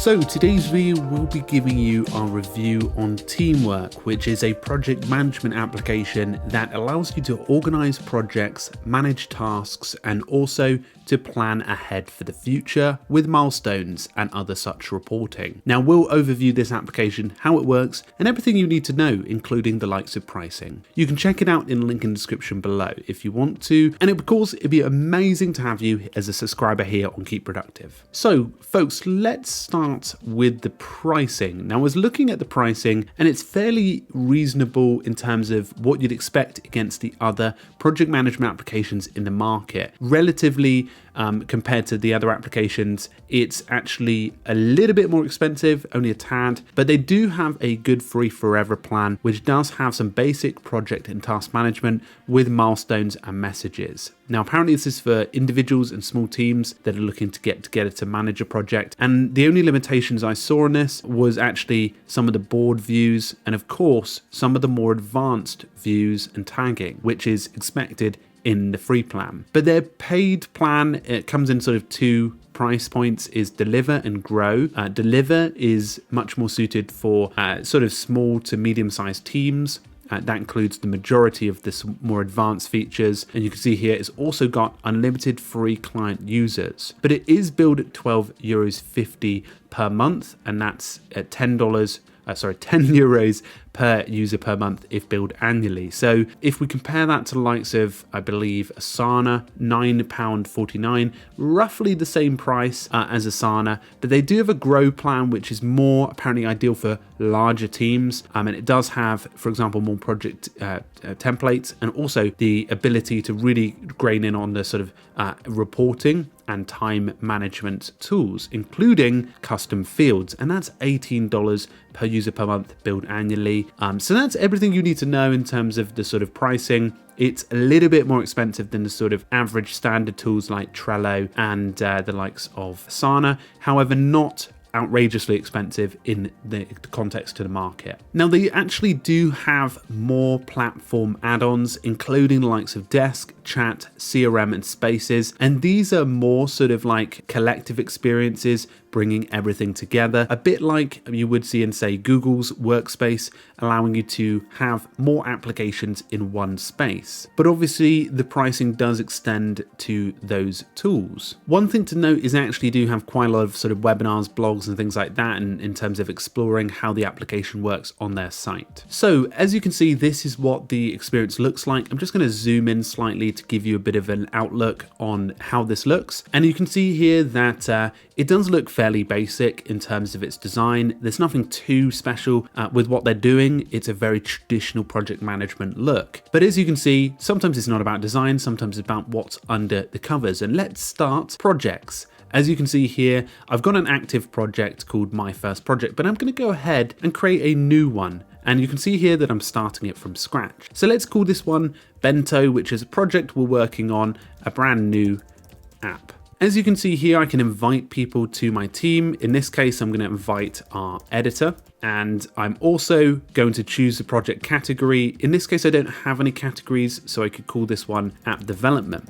So today's video will be giving you our review on Teamwork, which is a project management application that allows you to organize projects, manage tasks, and also to plan ahead for the future with milestones and other such reporting. Now we'll overview this application, how it works, and everything you need to know, including the likes of pricing. You can check it out in the link in the description below if you want to, and of course it'd be amazing to have you as a subscriber here on Keep Productive. So folks, let's start with the pricing. Now I was looking at the pricing and it's fairly reasonable in terms of what you'd expect against the other project management applications in the market. Relatively compared to the other applications, it's actually a little bit more expensive, only a tad, but they do have a good free forever plan, which does have some basic project and task management with milestones and messages. Now, apparently this is for individuals and small teams that are looking to get together to manage a project. And the only limitations I saw in this was actually some of the board views and of course, some of the more advanced views and tagging, which is expected in the free plan. But their paid plan, it comes in sort of two price points, is Deliver and Grow. Deliver is much more suited for sort of small to medium-sized teams. That includes the majority of the more advanced features. And you can see here it's also got unlimited free client users. But it is billed at €12.50 per month, and that's at $10 euros per user per month if billed annually. So if we compare that to the likes of, I believe, Asana, £9.49, roughly the same price as Asana, but they do have a Grow plan, which is more apparently ideal for larger teams. And it does have, for example, more project templates and also the ability to really grain in on the sort of reporting and time management tools, including custom fields. And that's $18 per user per month billed annually. So that's everything you need to know in terms of the sort of pricing. It's a little bit more expensive than the sort of average standard tools like Trello and the likes of Asana. However, not outrageously expensive in the context to the market. Now they actually do have more platform add-ons, including the likes of Desk, Chat, CRM, and Spaces, and these are more sort of like collective experiences, bringing everything together, a bit like you would see in, say, Google's Workspace, allowing you to have more applications in one space. But obviously the pricing does extend to those tools. One thing to note is they actually do have quite a lot of sort of webinars, blogs, and things like that in terms of exploring how the application works on their site. So as you can see, this is what the experience looks like. I'm just going to zoom in slightly to give you a bit of an outlook on how this looks. And you can see here that it does look fairly basic in terms of its design. There's nothing too special with what they're doing. It's a very traditional project management look. But as you can see, sometimes it's not about design, sometimes it's about what's under the covers. And let's start projects. As you can see here, I've got an active project called My First Project, but I'm going to go ahead and create a new one. And you can see here that I'm starting it from scratch. So let's call this one Bento, which is a project we're working on, a brand new app. As you can see here, I can invite people to my team. In this case, I'm going to invite our editor, and I'm also going to choose the project category. In this case, I don't have any categories, so I could call this one app development.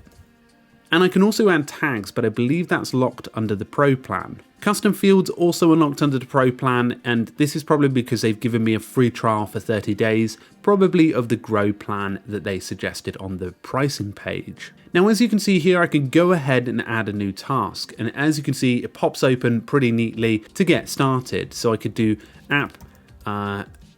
And I can also add tags, but I believe that's locked under the Pro plan. Custom fields also unlocked under the Pro plan, and this is probably because they've given me a free trial for 30 days, probably of the Grow plan that they suggested on the pricing page. Now, as you can see here, I can go ahead and add a new task. And as you can see, it pops open pretty neatly to get started. So I could do app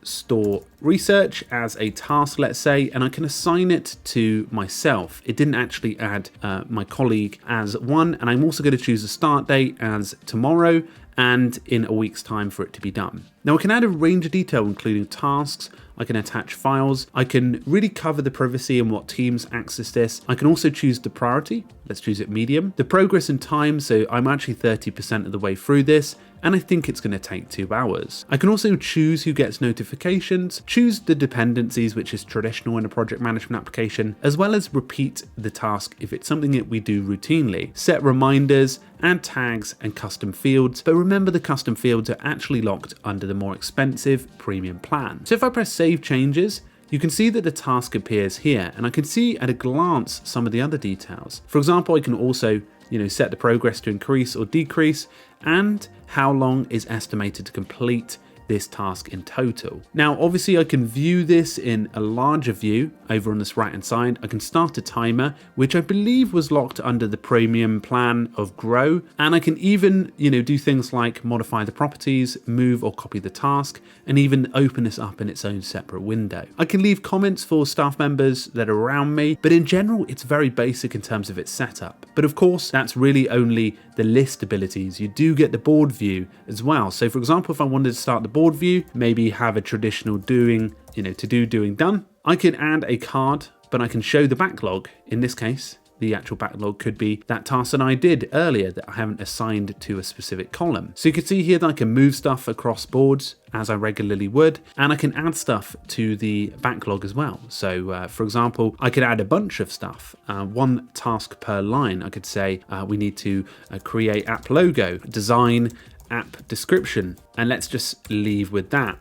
store research as a task, let's say, and I can assign it to myself. It didn't actually add my colleague as one, and I'm also going to choose a start date as tomorrow and in a week's time for it to be done. Now I can add a range of detail, including tasks. I can attach files. I can really cover the privacy and what teams access this. I can also choose the priority. Let's choose it medium. The progress and time. So I'm actually 30% of the way through this, and I think it's going to take 2 hours. I can also choose who gets notifications, choose the dependencies, which is traditional in a project management application, as well as repeat the task if it's something that we do routinely. Set reminders, add tags and custom fields, but remember the custom fields are actually locked under the more expensive premium plan. So if I press save changes, you can see that the task appears here, and I can see at a glance some of the other details. For example, I can also set the progress to increase or decrease, and how long is estimated to complete this task in total. Now, obviously I can view this in a larger view over on this right hand side. I can start a timer, which I believe was locked under the premium plan of Grow. And I can even, do things like modify the properties, move or copy the task, and even open this up in its own separate window. I can leave comments for staff members that are around me, but in general, it's very basic in terms of its setup. But of course, that's really only the list abilities. You do get the board view as well. So for example, if I wanted to start the board view, maybe have a traditional doing, to do, doing, done, I could add a card, but I can show the backlog. In this case, the actual backlog could be that task that I did earlier that I haven't assigned to a specific column. So you can see here that I can move stuff across boards as I regularly would, and I can add stuff to the backlog as well. So for example, I could add a bunch of stuff, one task per line. I could say we need to create app logo, design app description, and let's just leave with that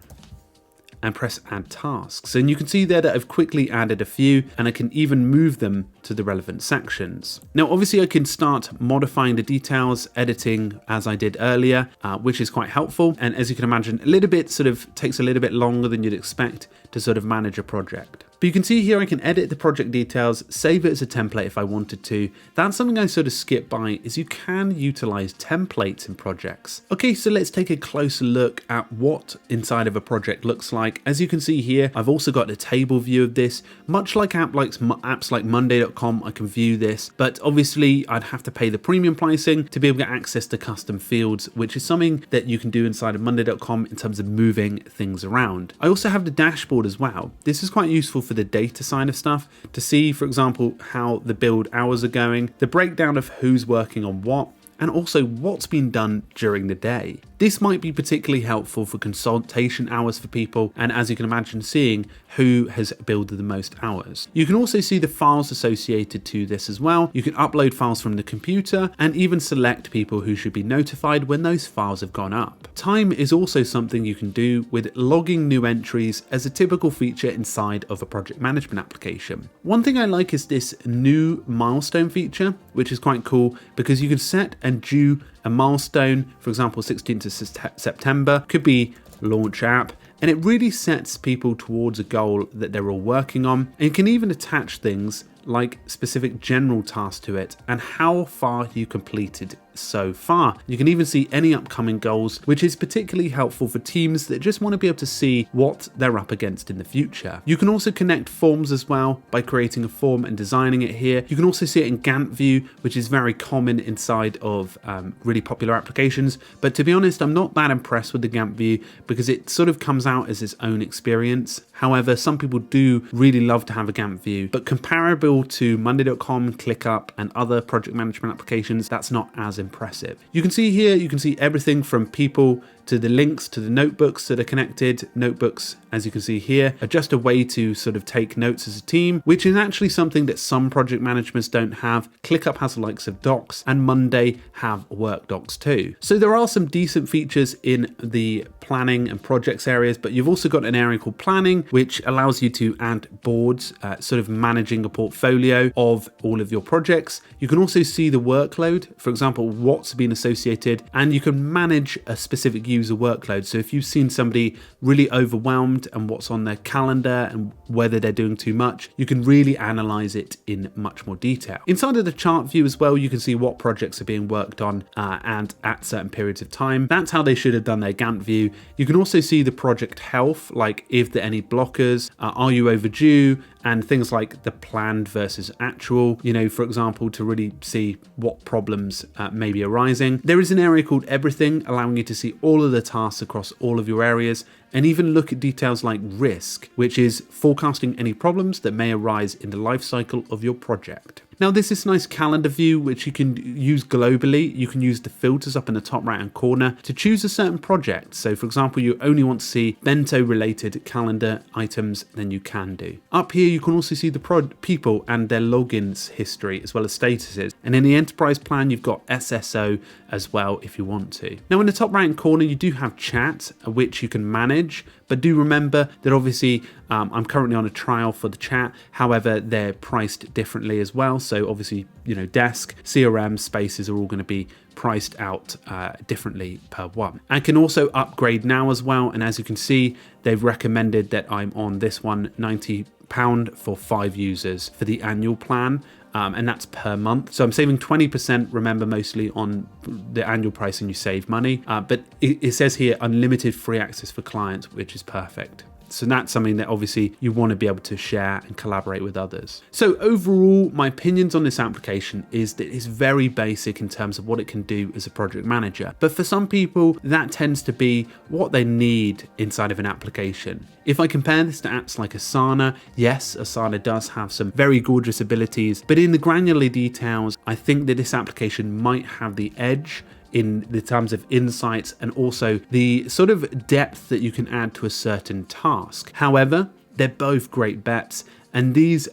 and press add tasks. And you can see there that I've quickly added a few, and I can even move them to the relevant sections. Now, obviously I can start modifying the details, editing as I did earlier, which is quite helpful. And as you can imagine, takes a little bit longer than you'd expect to sort of manage a project. But you can see here I can edit the project details, save it as a template if I wanted to. That's something I sort of skip by, is you can utilize templates in projects. Okay, so let's take a closer look at what inside of a project looks like. As you can see here, I've also got a table view of this. Much like apps like Monday.com, I can view this, but obviously I'd have to pay the premium pricing to be able to get access to custom fields, which is something that you can do inside of Monday.com in terms of moving things around. I also have the dashboard as well. This is quite useful for the data side of stuff to see, for example, how the build hours are going, the breakdown of who's working on what, and also what's been done during the day. This might be particularly helpful for consultation hours for people, and as you can imagine, seeing who has builded the most hours. You can also see the files associated to this as well. You can upload files from the computer and even select people who should be notified when those files have gone up. Time is also something you can do with logging new entries as a typical feature inside of a project management application. One thing I like is this new milestone feature, which is quite cool because you can set and due a milestone, for example, 16th of September, could be launch app, and it really sets people towards a goal that they're all working on. And you can even attach things like specific general tasks to it and how far you completed so far. You can even see any upcoming goals, which is particularly helpful for teams that just want to be able to see what they're up against in the future. You can also connect forms as well by creating a form and designing it here. You can also see it in Gantt View, which is very common inside of really popular applications. But to be honest, I'm not that impressed with the Gantt View because it sort of comes out as its own experience. However, some people do really love to have a Gantt View, but comparable to Monday.com, ClickUp, and other project management applications, that's not as impressive. You can see here, you can see everything from people to the links to the notebooks that are connected. Notebooks, as you can see here, are just a way to sort of take notes as a team, which is actually something that some project managements don't have. ClickUp has the likes of Docs, and Monday have work docs too. So there are some decent features in the planning and projects areas, but you've also got an area called planning, which allows you to add boards, sort of managing a portfolio of all of your projects. You can also see the workload, for example, what's been associated, and you can manage a specific user workload. So if you've seen somebody really overwhelmed and what's on their calendar and whether they're doing too much, you can really analyze it in much more detail. Inside of the chart view as well, you can see what projects are being worked on and at certain periods of time. That's how they should have done their Gantt view. You can also see the project health, like if there are any blockers, are you overdue, and things like the planned versus actual, for example, to really see what problems may be arising. There is an area called everything, allowing you to see all of the tasks across all of your areas, and even look at details like risk, which is forecasting any problems that may arise in the life cycle of your project. Now, this is a nice calendar view, which you can use globally. You can use the filters up in the top right-hand corner to choose a certain project. So, for example, you only want to see Bento-related calendar items, then you can do. Up here, you can also see the people and their logins history, as well as statuses. And in the enterprise plan, you've got SSO as well, if you want to. Now, in the top right-hand corner, you do have chat, which you can manage, But do remember that obviously I'm currently on a trial for the chat. However, they're priced differently as well. So obviously, Desk, CRM, Spaces are all going to be priced out differently per one. I can also upgrade now as well. And as you can see, they've recommended that I'm on this one, £90 for 5 users for the annual plan. And that's per month. So I'm saving 20%, remember, mostly on the annual pricing, you save money. But it says here, unlimited free access for clients, which is perfect. So that's something that obviously you want to be able to share and collaborate with others. So overall, my opinions on this application is that it's very basic in terms of what it can do as a project manager. But for some people, that tends to be what they need inside of an application. If I compare this to apps like Asana, yes, Asana does have some very gorgeous abilities, but in the granular details, I think that this application might have the edge in the terms of insights and also the sort of depth that you can add to a certain task. However, they're both great bets, and this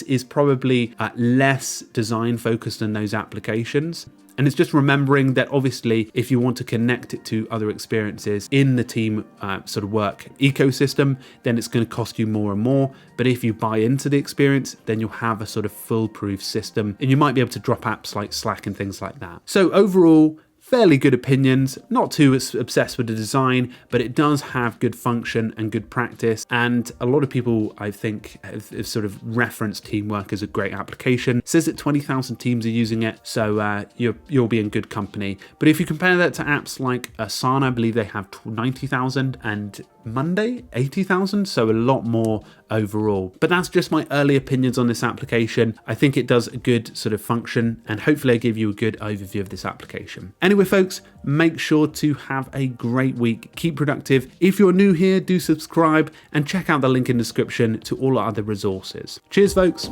is probably less design focused than those applications. And it's just remembering that obviously if you want to connect it to other experiences in the team sort of work ecosystem, then it's going to cost you more and more. But if you buy into the experience, then you'll have a sort of foolproof system and you might be able to drop apps like Slack and things like that. So overall, fairly good opinions, not too obsessed with the design, but it does have good function and good practice. And a lot of people, I think, have sort of referenced Teamwork as a great application. It says that 20,000 teams are using it, so you'll be in good company. But if you compare that to apps like Asana, I believe they have 90,000 and Monday 80,000, so a lot more overall. But that's just my early opinions on this application. I think it does a good sort of function, and hopefully I give you a good overview of this application. Anyway, folks, make sure to have a great week. Keep productive. If you're new here, do subscribe and check out the link in the description to all our other resources. Cheers, folks.